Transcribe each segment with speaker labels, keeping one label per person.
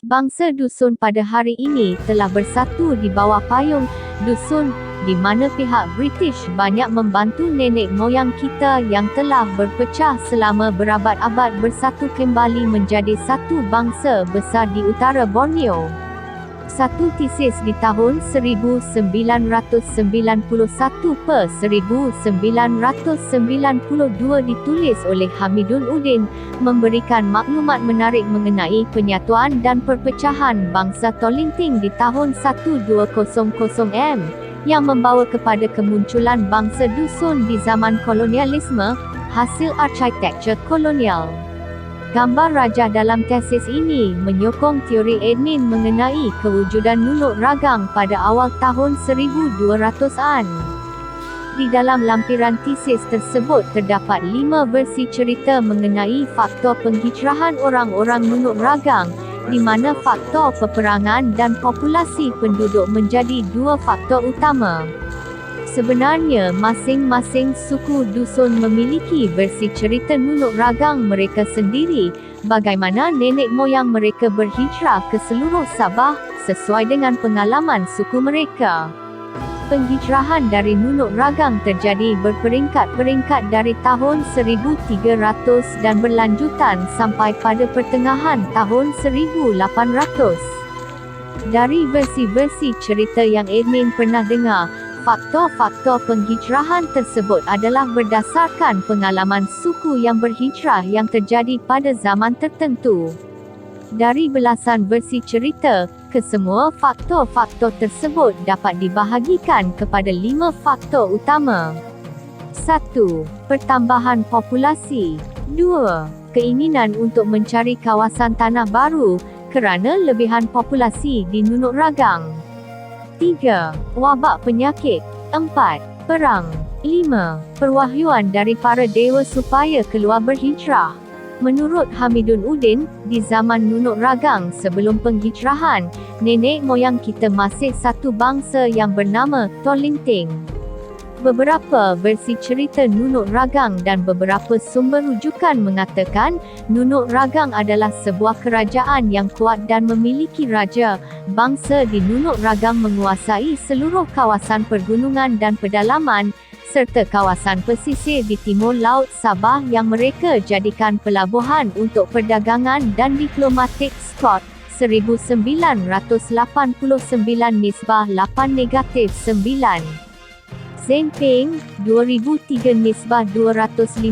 Speaker 1: Bangsa dusun pada hari ini telah bersatu di bawah payung dusun, di mana pihak British banyak membantu nenek moyang kita yang telah berpecah selama berabad-abad bersatu kembali menjadi satu bangsa besar di utara Borneo. Satu tesis di tahun 1991 per 1992 ditulis oleh Hamidun Udin, memberikan maklumat menarik mengenai penyatuan dan perpecahan bangsa Tolinting di tahun 1200M, yang membawa kepada kemunculan bangsa dusun di zaman kolonialisme, hasil arsitektur kolonial. Gambar rajah dalam tesis ini menyokong teori Edmin mengenai kewujudan Nunuk Ragang pada awal tahun 1200-an. Di dalam lampiran tesis tersebut terdapat 5 versi cerita mengenai faktor penghijrahan orang-orang Nunuk Ragang, di mana faktor peperangan dan populasi penduduk menjadi 2 faktor utama. Sebenarnya masing-masing suku dusun memiliki versi cerita Nunuk Ragang mereka sendiri, bagaimana nenek moyang mereka berhijrah ke seluruh Sabah, sesuai dengan pengalaman suku mereka. Penghijrahan dari Nunuk Ragang terjadi berperingkat-peringkat dari tahun 1300 dan berlanjutan sampai pada pertengahan tahun 1800. Dari versi-versi cerita yang Edmin pernah dengar, faktor-faktor penghijrahan tersebut adalah berdasarkan pengalaman suku yang berhijrah yang terjadi pada zaman tertentu. Dari belasan versi cerita, kesemua faktor-faktor tersebut dapat dibahagikan kepada 5 faktor utama. 1. Pertambahan populasi. 2. Keinginan untuk mencari kawasan tanah baru kerana lebihan populasi di Nunuk Ragang. 3. Wabak penyakit. 4. Perang. 5. Perwahyuan dari para dewa supaya keluar berhijrah. Menurut Hamidun Udin, di zaman Nunuk Ragang sebelum penghijrahan, nenek moyang kita masih satu bangsa yang bernama Tolinting. Beberapa versi cerita Nunuk Ragang dan beberapa sumber rujukan mengatakan Nunuk Ragang adalah sebuah kerajaan yang kuat dan memiliki raja. Bangsa di Nunuk Ragang menguasai seluruh kawasan pergunungan dan pedalaman, serta kawasan pesisir di timur laut Sabah yang mereka jadikan pelabuhan untuk perdagangan dan diplomatik. Scott, 1989 nisbah 8-9. Zeng Peng, 2003 nisbah 254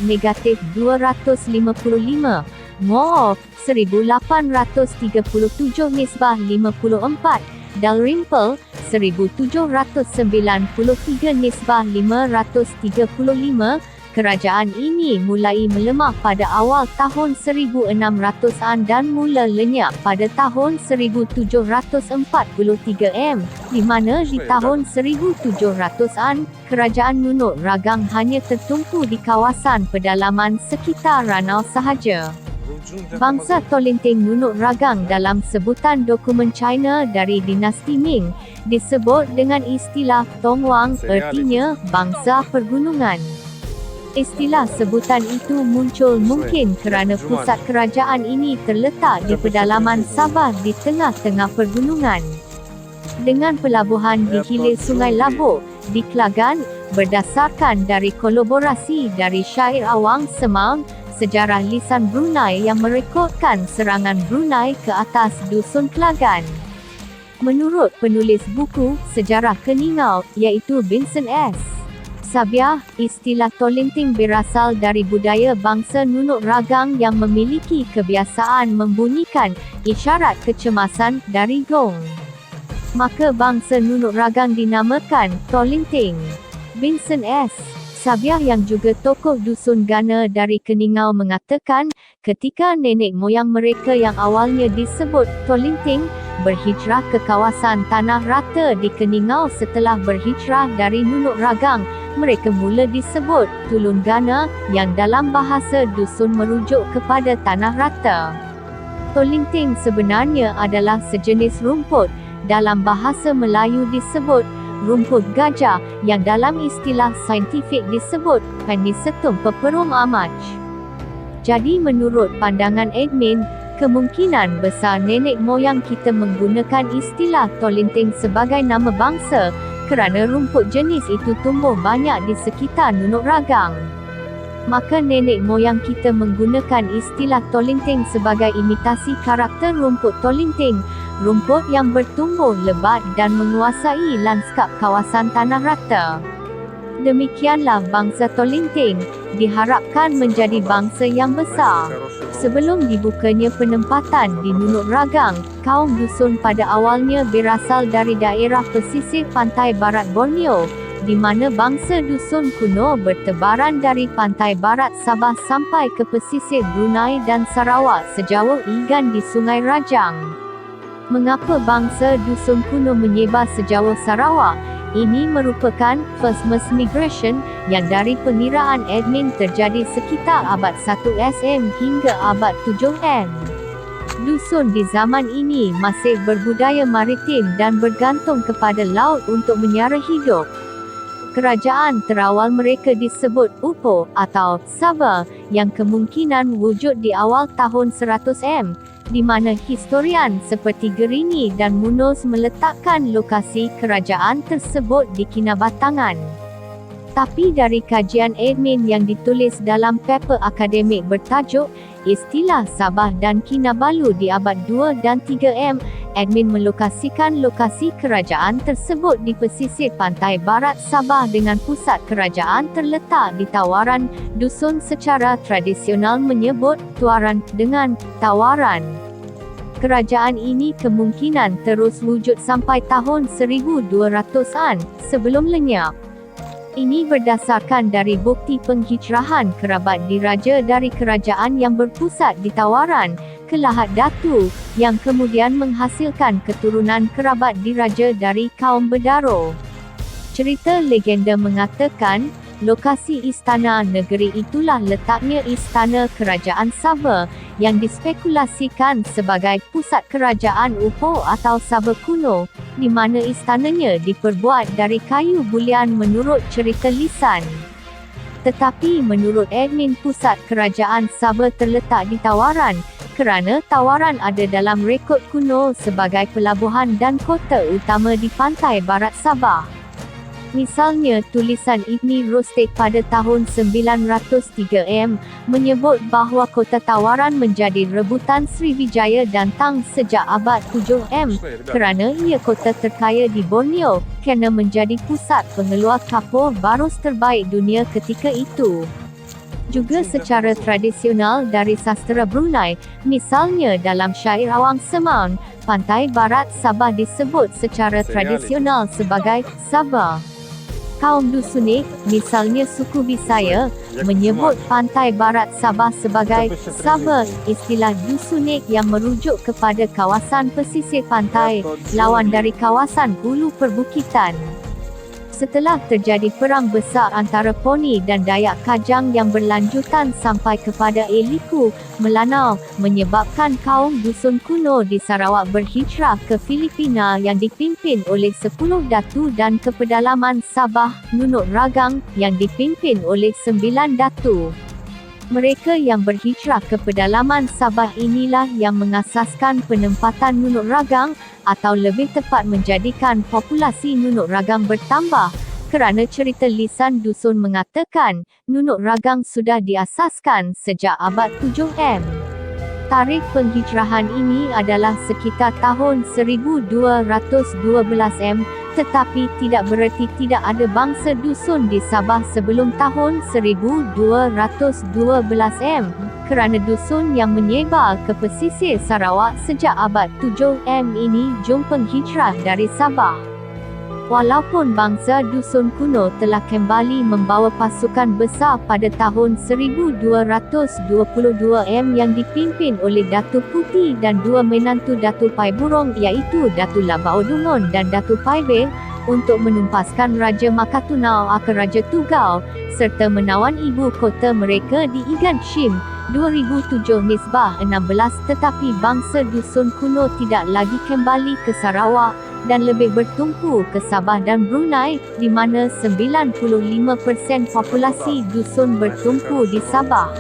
Speaker 1: negatif 255. Moore, 1837 nisbah 54. Dalrymple, 1793 nisbah 535. Kerajaan ini mulai melemah pada awal tahun 1600-an dan mula lenyap pada tahun 1743M, di mana di tahun 1700-an, kerajaan Nunuk Ragang hanya tertumpu di kawasan pedalaman sekitar Ranau sahaja. Bangsa Tolinting Nunuk Ragang dalam sebutan dokumen China dari dinasti Ming disebut dengan istilah Tongwang, artinya bangsa pergunungan. Istilah sebutan itu muncul mungkin kerana pusat kerajaan ini terletak di pedalaman Sabah di tengah-tengah pergunungan. Dengan pelabuhan di hilir Sungai Labuk, di Klagan, berdasarkan dari kolaborasi dari syair Awang Semaun, sejarah lisan Brunei yang merekodkan serangan Brunei ke atas dusun Klagan. Menurut penulis buku Sejarah Keningau, iaitu Vincent S. Sabiah, istilah Tolinting berasal dari budaya bangsa Nunuk Ragang yang memiliki kebiasaan membunyikan isyarat kecemasan dari gong. Maka bangsa Nunuk Ragang dinamakan Tolinting. Vincent S. Sabiah yang juga tokoh dusun Gana dari Keningau mengatakan, ketika nenek moyang mereka yang awalnya disebut Tolinting berhijrah ke kawasan Tanah Rata di Keningau setelah berhijrah dari Nunuk Ragang, mereka mula disebut Tulun Gana, yang dalam bahasa dusun merujuk kepada Tanah Rata. Tolinting sebenarnya adalah sejenis rumput, dalam bahasa Melayu disebut rumput gajah, yang dalam istilah saintifik disebut Panicetum peperum amach. Jadi menurut pandangan Edmin, Kemungkinan besar nenek moyang kita menggunakan istilah Tolinteng sebagai nama bangsa, kerana rumput jenis itu tumbuh banyak di sekitar Nunuk Ragang. Maka nenek moyang kita menggunakan istilah Tolinteng sebagai imitasi karakter rumput Tolinteng, rumput yang bertumbuh lebat dan menguasai lanskap kawasan tanah rata. Demikianlah bangsa Tolinteng diharapkan menjadi bangsa yang besar. Sebelum dibukanya penempatan di Nunuk Ragang, kaum dusun pada awalnya berasal dari daerah pesisir pantai barat Borneo, di mana bangsa dusun kuno bertebaran dari pantai barat Sabah sampai ke pesisir Brunei dan Sarawak sejauh Igan di Sungai Rajang. Mengapa bangsa dusun kuno menyebar sejauh Sarawak? Ini merupakan first mass migration yang dari pengiraan admin terjadi sekitar abad 1 SM hingga abad 7 M. Dusun di zaman ini masih berbudaya maritim dan bergantung kepada laut untuk menyara hidup. Kerajaan terawal mereka disebut Upo atau Sabah, yang kemungkinan wujud di awal tahun 100 M, di mana historian seperti Gerini dan Munoz meletakkan lokasi kerajaan tersebut di Kinabatangan. Tapi dari kajian admin yang ditulis dalam paper akademik bertajuk Istilah Sabah dan Kinabalu di abad 2 dan 3 M, admin melokasikan lokasi kerajaan tersebut di pesisir pantai barat Sabah dengan pusat kerajaan terletak di Tawaran. Dusun secara tradisional menyebut Tuaran dengan Tawaran. Kerajaan ini kemungkinan terus wujud sampai tahun 1200-an sebelum lenyap. Ini berdasarkan dari bukti penghijrahan kerabat diraja dari kerajaan yang berpusat di Tawaran ke Lahad Datu, yang kemudian menghasilkan keturunan kerabat diraja dari kaum Bedaro. Cerita legenda mengatakan, lokasi istana negeri itulah letaknya istana kerajaan Sabah, yang dispekulasikan sebagai pusat kerajaan Upo atau Sabah kuno, di mana istananya diperbuat dari kayu bulian menurut cerita lisan. Tetapi menurut admin pusat kerajaan Sabah terletak di Tawaran, kerana Tawaran ada dalam rekod kuno sebagai pelabuhan dan kota utama di pantai barat Sabah. Misalnya tulisan Ibni Rustik pada tahun 903 M menyebut bahawa kota Tawaran menjadi rebutan Sriwijaya dan Tang sejak abad 7 M, kerana ia kota terkaya di Borneo, kerana menjadi pusat pengeluar kapur barus terbaik dunia ketika itu. Juga secara tradisional dari sastera Brunei, misalnya dalam syair Awang Semaun, pantai barat Sabah disebut secara tradisional sebagai Sabah. Kaum Dusunik, misalnya suku Bisaya, menyebut pantai barat Sabah sebagai Sabah. Istilah Dusunik yang merujuk kepada kawasan pesisir pantai, lawan dari kawasan hulu perbukitan. Setelah terjadi perang besar antara Poni dan Dayak Kajang yang berlanjutan sampai kepada Eliku, Melanau, menyebabkan kaum dusun kuno di Sarawak berhijrah ke Filipina yang dipimpin oleh 10 datu dan ke pedalaman Sabah, Nunuk Ragang, yang dipimpin oleh 9 datu. Mereka yang berhijrah ke pedalaman Sabah inilah yang mengasaskan penempatan Nunuk Ragang, atau lebih tepat menjadikan populasi Nunuk Ragang bertambah, kerana cerita lisan dusun mengatakan, Nunuk Ragang sudah diasaskan sejak abad 7 M. Tarikh penghijrahan ini adalah sekitar tahun 1212 M, tetapi tidak bererti tidak ada bangsa dusun di Sabah sebelum tahun 1212 M, kerana dusun yang menyebar ke pesisir Sarawak sejak abad 7 M ini jom penghijrah dari Sabah. Walaupun bangsa dusun kuno telah kembali membawa pasukan besar pada tahun 1222 M yang dipimpin oleh Datu Putih dan dua menantu Datu Pai Burong iaitu Datu Labau Dungun dan Datu Pai Beh, untuk menumpaskan Raja Makatunau ke Raja Tugau, serta menawan ibu kota mereka di Igan Shim, 2007 Nisbah 16. Tetapi bangsa dusun kuno tidak lagi kembali ke Sarawak, dan lebih bertumpu ke Sabah dan Brunei, di mana 95% populasi dusun bertumpu di Sabah.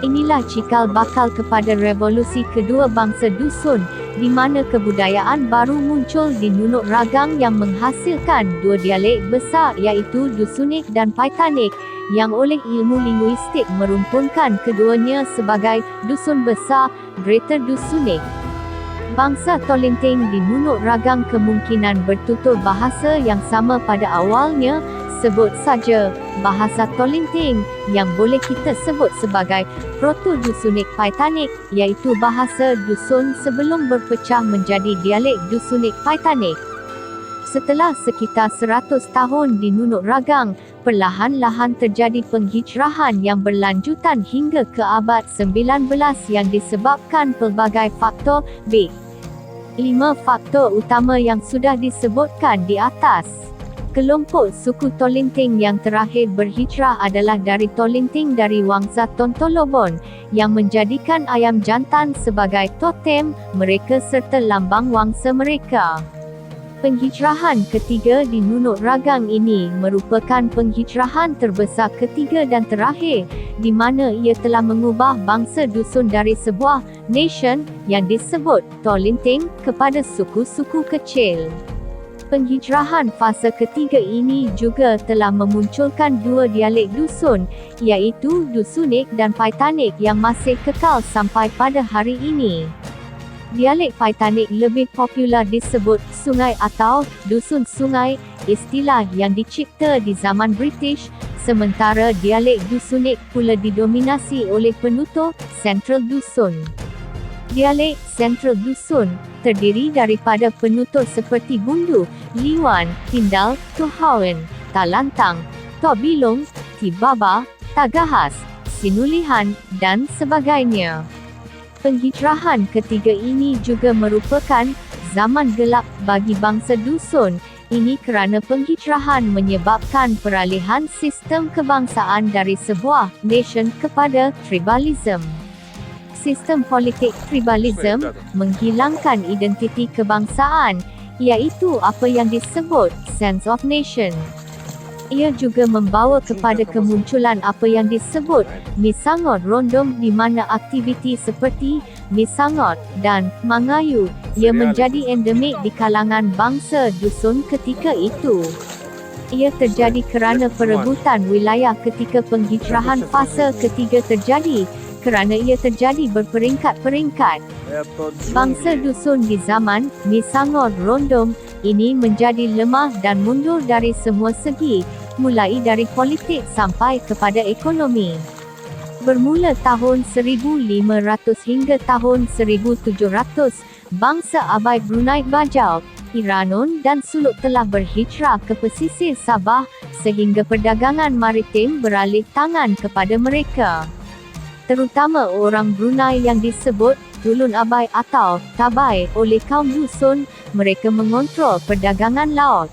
Speaker 1: Inilah cikal bakal kepada revolusi kedua bangsa dusun, di mana kebudayaan baru muncul di Nunuk Ragang yang menghasilkan dua dialek besar iaitu Dusunik dan Paitanik, yang oleh ilmu linguistik merumpunkan keduanya sebagai Dusun Besar, Greater Dusunik. Bangsa Tolinteng di Nunuk Ragang kemungkinan bertutur bahasa yang sama pada awalnya, sebut saja bahasa Tolinteng, yang boleh kita sebut sebagai Proto-Dusunik Paitanik, iaitu bahasa dusun sebelum berpecah menjadi dialek Dusunik Paitanik. Setelah sekitar 100 tahun di Nunuk Ragang, perlahan-lahan terjadi penghijrahan yang berlanjutan hingga ke abad 19 yang disebabkan pelbagai faktor. 5 faktor utama yang sudah disebutkan di atas. Kelompok suku Tolinteng yang terakhir berhijrah adalah dari Tolinteng dari Wangsa Tontolobon, yang menjadikan ayam jantan sebagai totem mereka serta lambang wangsa mereka. Penghijrahan ketiga di Nunuk Ragang ini merupakan penghijrahan terbesar ketiga dan terakhir, di mana ia telah mengubah bangsa dusun dari sebuah nation yang disebut Tolinteng kepada suku-suku kecil. Penghijrahan fasa ketiga ini juga telah memunculkan dua dialek dusun, iaitu Dusunik dan Paitanik yang masih kekal sampai pada hari ini. Dialek Paitanik lebih popular disebut sungai atau dusun sungai, istilah yang dicipta di zaman British, sementara dialek Dusunik pula didominasi oleh penutur Central Dusun. Dialek Central Dusun terdiri daripada penutur seperti Bundu, Liwan, Tindal, Tuhawen, Talantang, Tobilong, Tibaba, Tagahas, Sinulihan, dan sebagainya. Penghijrahan ketiga ini juga merupakan zaman gelap bagi bangsa dusun. Ini kerana penghijrahan menyebabkan peralihan sistem kebangsaan dari sebuah nation kepada tribalism. Sistem politik tribalism menghilangkan identiti kebangsaan, iaitu apa yang disebut sense of nation. Ia juga membawa kepada kemunculan apa yang disebut Misangot Rondom, di mana aktiviti seperti Misangot dan Mangayu ia menjadi endemik di kalangan bangsa dusun ketika itu. Ia terjadi kerana perebutan wilayah ketika penghijrahan fasa ketiga terjadi, kerana ia terjadi berperingkat-peringkat. Bangsa dusun di zaman Misangot Rondom ini menjadi lemah dan mundur dari semua segi, mulai dari politik sampai kepada ekonomi. Bermula tahun 1500 hingga tahun 1700, bangsa Abai Brunei Bajau, Iranun dan Suluk telah berhijrah ke pesisir Sabah, sehingga perdagangan maritim beralih tangan kepada mereka. Terutama orang Brunei yang disebut Tulun Abai atau Tabai oleh kaum dusun, mereka mengontrol perdagangan laut.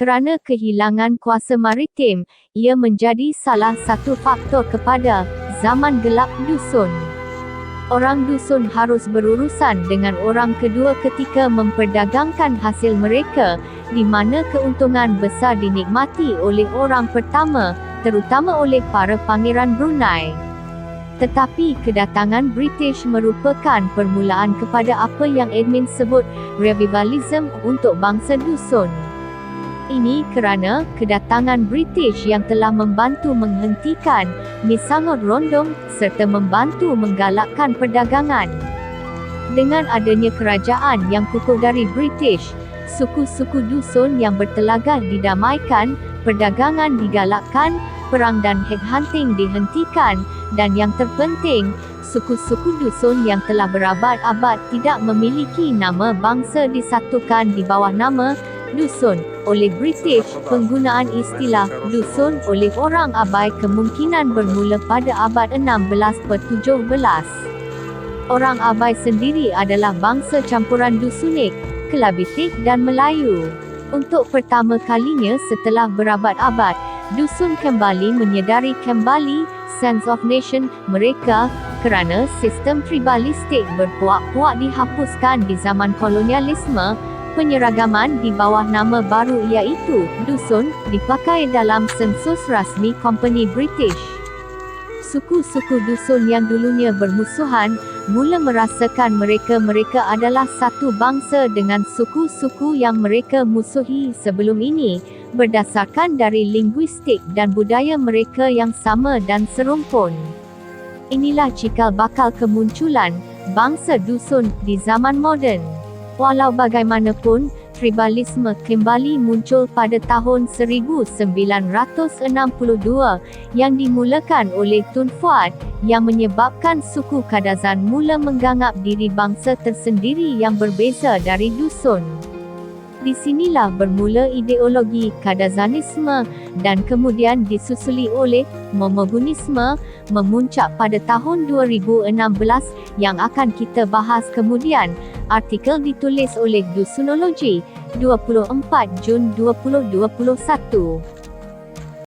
Speaker 1: Kerana kehilangan kuasa maritim, ia menjadi salah satu faktor kepada zaman gelap dusun. Orang dusun harus berurusan dengan orang kedua ketika memperdagangkan hasil mereka, di mana keuntungan besar dinikmati oleh orang pertama, terutama oleh para pangeran Brunei. Tetapi kedatangan British merupakan permulaan kepada apa yang admin sebut revivalism untuk bangsa dusun. Ini kerana kedatangan British yang telah membantu menghentikan Misangot Rondom serta membantu menggalakkan perdagangan. Dengan adanya kerajaan yang kukuh dari British, suku-suku dusun yang bertelagah didamaikan, perdagangan digalakkan, perang dan headhunting dihentikan, dan yang terpenting, suku-suku dusun yang telah berabad-abad tidak memiliki nama bangsa disatukan di bawah nama dusun oleh British. Penggunaan istilah dusun oleh orang Abai kemungkinan bermula pada abad 16-17. Orang Abai sendiri adalah bangsa campuran Dusunik, Kelabitik dan Melayu. Untuk pertama kalinya setelah berabad-abad, dusun kembali menyedari kembali sense of nation mereka, kerana sistem tribalistik berpuak-puak dihapuskan di zaman kolonialisme. Penyeragaman di bawah nama baru iaitu dusun dipakai dalam sensus rasmi Company British. Suku-suku dusun yang dulunya bermusuhan, mula merasakan mereka adalah satu bangsa dengan suku-suku yang mereka musuhi sebelum ini, berdasarkan dari linguistik dan budaya mereka yang sama dan serumpun. Inilah cikal bakal kemunculan bangsa dusun di zaman moden. Walau bagaimanapun, tribalisme kembali muncul pada tahun 1962 yang dimulakan oleh Tun Fuad, yang menyebabkan suku Kadazan mula menganggap diri bangsa tersendiri yang berbeza dari dusun. Di sinilah bermula ideologi Kadazanisme dan kemudian disusuli oleh Momogunisme, memuncak pada tahun 2016 yang akan kita bahas kemudian. Artikel ditulis oleh Dusunology, 24 Jun 2021.